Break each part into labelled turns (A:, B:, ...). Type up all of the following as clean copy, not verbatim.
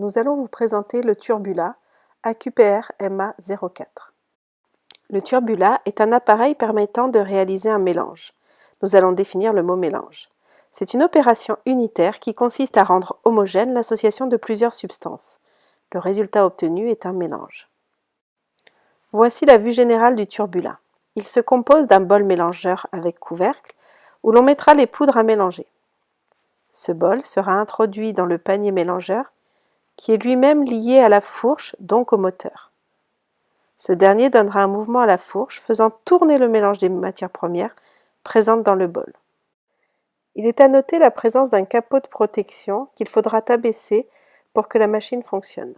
A: nous allons vous présenter le Turbula AQPR MA04. Le Turbula est un appareil permettant de réaliser un mélange. Nous allons définir le mot mélange. C'est une opération unitaire qui consiste à rendre homogène l'association de plusieurs substances. Le résultat obtenu est un mélange. Voici la vue générale du Turbula. Il se compose d'un bol mélangeur avec couvercle où l'on mettra les poudres à mélanger. Ce bol sera introduit dans le panier mélangeur qui est lui-même lié à la fourche, donc au moteur. Ce dernier donnera un mouvement à la fourche faisant tourner le mélange des matières premières présentes dans le bol. Il est à noter la présence d'un capot de protection qu'il faudra abaisser pour que la machine fonctionne.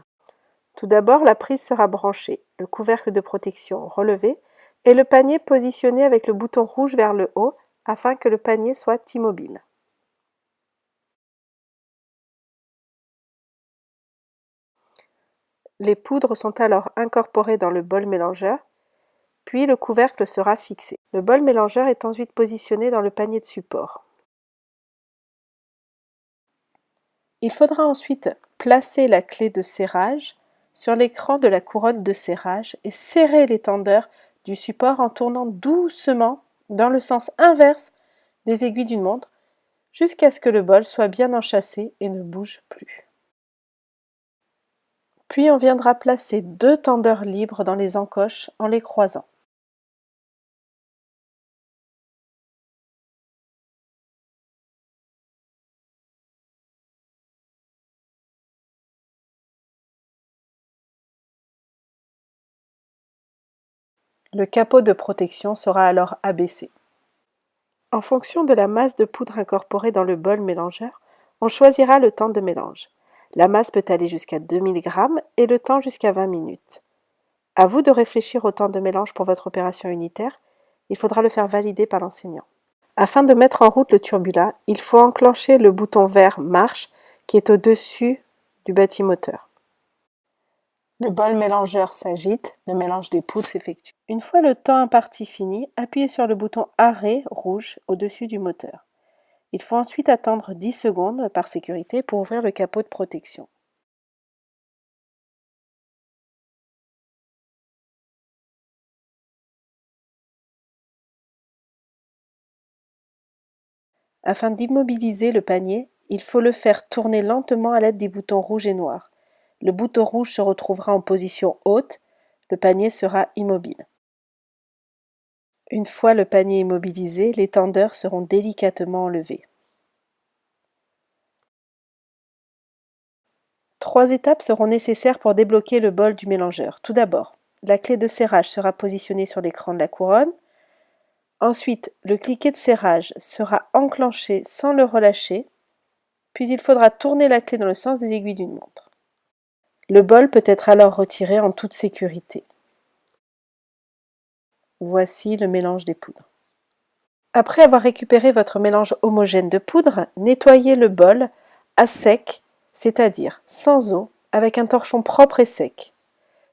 A: Tout d'abord, la prise sera branchée, le couvercle de protection relevé et le panier positionné avec le bouton rouge vers le haut afin que le panier soit immobile. Les poudres sont alors incorporées dans le bol mélangeur, puis le couvercle sera fixé. Le bol mélangeur est ensuite positionné dans le panier de support. Il faudra ensuite placer la clé de serrage sur l'écran de la couronne de serrage et serrer l'étendeur du support en tournant doucement dans le sens inverse des aiguilles d'une montre jusqu'à ce que le bol soit bien enchâssé et ne bouge plus. Puis on viendra placer 2 tendeurs libres dans les encoches en les croisant. Le capot de protection sera alors abaissé. En fonction de la masse de poudre incorporée dans le bol mélangeur, on choisira le temps de mélange. La masse peut aller jusqu'à 2000 g et le temps jusqu'à 20 minutes. À vous de réfléchir au temps de mélange pour votre opération unitaire. Il faudra le faire valider par l'enseignant. Afin de mettre en route le Turbula, il faut enclencher le bouton vert Marche qui est au-dessus du bâtimoteur. Le bol mélangeur s'agite, le mélange des poudres s'effectue. Une fois le temps imparti fini, appuyez sur le bouton Arrêt rouge au-dessus du moteur. Il faut ensuite attendre 10 secondes par sécurité pour ouvrir le capot de protection. Afin d'immobiliser le panier, il faut le faire tourner lentement à l'aide des boutons rouge et noir. Le bouton rouge se retrouvera en position haute, le panier sera immobile. Une fois le panier immobilisé, les tendeurs seront délicatement enlevés. 3 étapes seront nécessaires pour débloquer le bol du mélangeur. Tout d'abord, la clé de serrage sera positionnée sur l'écran de la couronne. Ensuite, le cliquet de serrage sera enclenché sans le relâcher, puis il faudra tourner la clé dans le sens des aiguilles d'une montre. Le bol peut être alors retiré en toute sécurité. Voici le mélange des poudres. Après avoir récupéré votre mélange homogène de poudre, nettoyez le bol à sec, c'est-à-dire sans eau, avec un torchon propre et sec.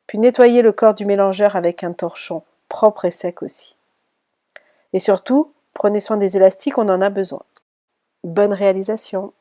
A: Puis nettoyez le corps du mélangeur avec un torchon propre et sec aussi. Et surtout, prenez soin des élastiques, on en a besoin. Bonne réalisation!